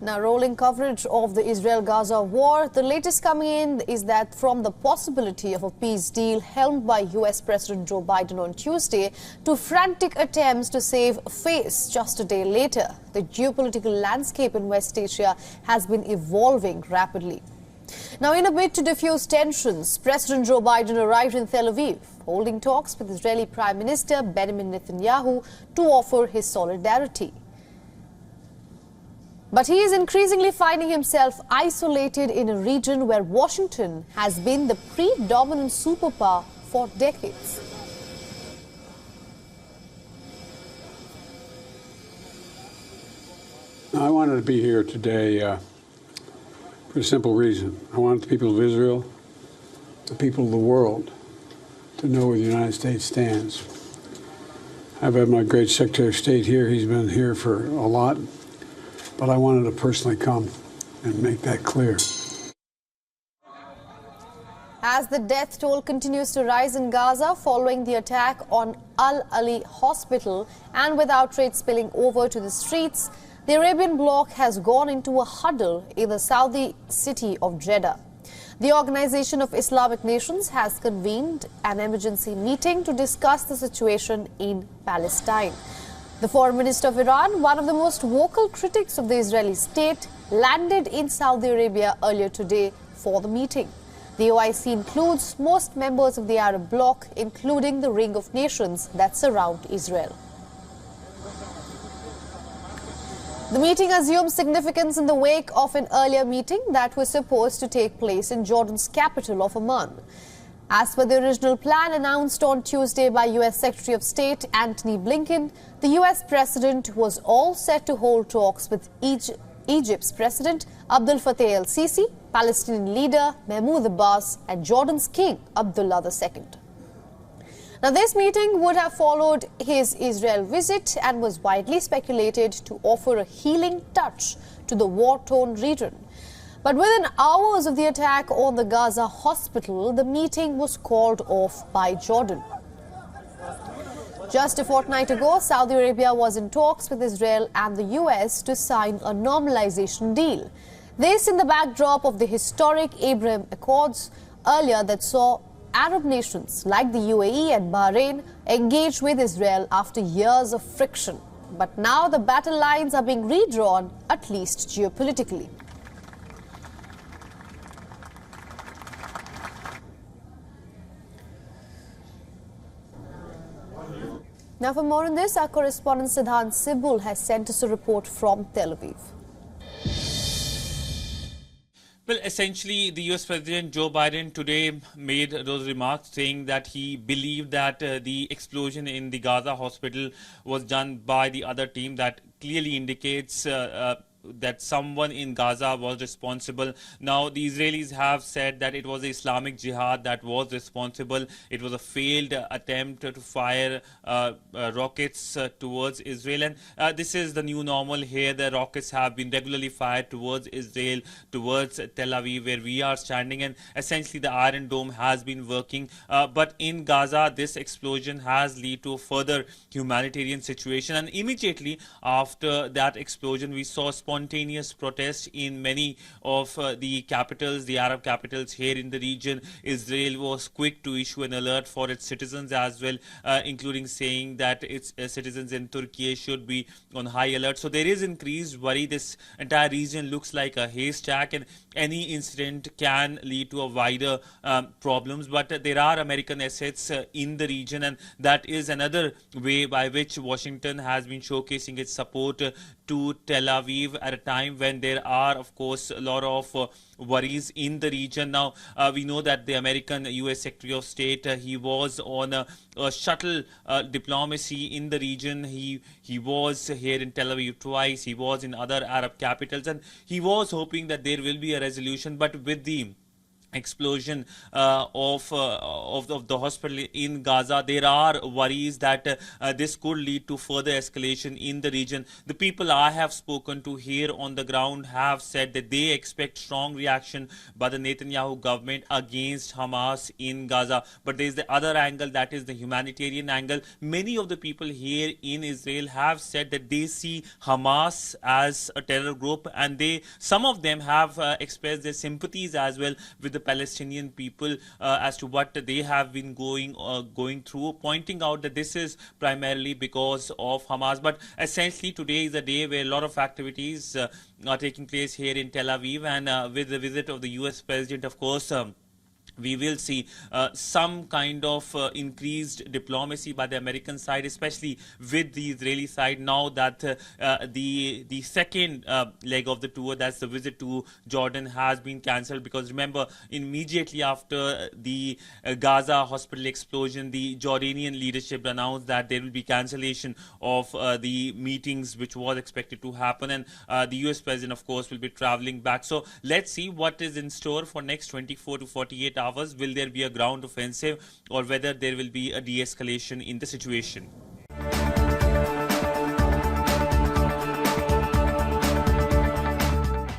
Now, rolling coverage of the Israel-Gaza war. The latest coming in is that from the possibility of a peace deal helmed by US President Joe Biden on Tuesday to frantic attempts to save face just a day later, the geopolitical landscape in West Asia has been evolving rapidly. Now, in a bid to diffuse tensions, President Joe Biden arrived in Tel Aviv, holding talks with Israeli Prime Minister Benjamin Netanyahu to offer his solidarity. But he is increasingly finding himself isolated in a region where Washington has been the predominant superpower for decades. I wanted to be here today for a simple reason. I want the people of Israel, the people of the world, to know where the United States stands. I've had my great Secretary of State here. He's been here for a lot. But I wanted to personally come and make that clear. As the death toll continues to rise in Gaza following the attack on Al-Ali Hospital and with outrage spilling over to the streets, the Arabian bloc has gone into a huddle in the Saudi city of Jeddah. The Organization of Islamic Nations has convened an emergency meeting to discuss the situation in Palestine. The Foreign Minister of Iran, one of the most vocal critics of the Israeli state, landed in Saudi Arabia earlier today for the meeting. The OIC includes most members of the Arab bloc, including the ring of nations that surround Israel. The meeting assumes significance in the wake of an earlier meeting that was supposed to take place in Jordan's capital of Amman. As per the original plan announced on Tuesday by U.S. Secretary of State Antony Blinken, the U.S. President was all set to hold talks with Egypt's President Abdel Fattah el-Sisi, Palestinian leader Mahmoud Abbas, and Jordan's King Abdullah II. Now, this meeting would have followed his Israel visit and was widely speculated to offer a healing touch to the war-torn region. But within hours of the attack on the Gaza Hospital, the meeting was called off by Jordan. Just a fortnight ago, Saudi Arabia was in talks with Israel and the US to sign a normalization deal. This in the backdrop of the historic Abraham Accords earlier that saw Arab nations like the UAE and Bahrain engage with Israel after years of friction. But now the battle lines are being redrawn, at least geopolitically. Now, for more on this, our correspondent Siddhant Sibul has sent us a report from Tel Aviv. Well, essentially, the US President Joe Biden today made those remarks saying that he believed that the explosion in the Gaza hospital was done by the other team. That clearly indicates that someone in Gaza was responsible. Now, the Israelis have said that it was the Islamic Jihad that was responsible. It was a failed attempt to fire rockets towards Israel. And this is the new normal here. The rockets have been regularly fired towards Israel, towards Tel Aviv, where we are standing. And essentially, the Iron Dome has been working. But in Gaza, this explosion has led to a further humanitarian situation. And immediately after that explosion, we saw spontaneous protests in many of the capitals, the Arab capitals here in the region. Israel was quick to issue an alert for its citizens as well, including saying that its citizens in Turkey should be on high alert. So there is increased worry. This entire region looks like a haystack, and any incident can lead to a wider problems. But there are American assets in the region, and that is another way by which Washington has been showcasing its support to Tel Aviv at a time when there are, of course, a lot of worries in the region. Now, we know that the American U.S. Secretary of State, he was on a shuttle diplomacy in the region. He was here in Tel Aviv twice. He was in other Arab capitals, and he was hoping that there will be a resolution. But with the explosion of the hospital in Gaza, there are worries that this could lead to further escalation in the region. The people I have spoken to here on the ground have said that they expect strong reaction by the Netanyahu government against Hamas in Gaza. But there is the other angle, that is the humanitarian angle. Many of the people here in Israel have said that they see Hamas as a terror group, and some of them have expressed their sympathies as well with the Palestinian people as to what they have been going through, pointing out that this is primarily because of Hamas. But essentially today is a day where a lot of activities are taking place here in Tel Aviv, and with the visit of the US President, of course, we will see some kind of increased diplomacy by the American side, especially with the Israeli side, now that the second leg of the tour, that's the visit to Jordan, has been cancelled. Because remember, immediately after the Gaza Hospital explosion, the Jordanian leadership announced that there will be cancellation of the meetings which was expected to happen, and the US President, of course, will be traveling back. So let's see what is in store for next 24 to 48 hours. Will there be a ground offensive, or whether there will be a de-escalation in the situation?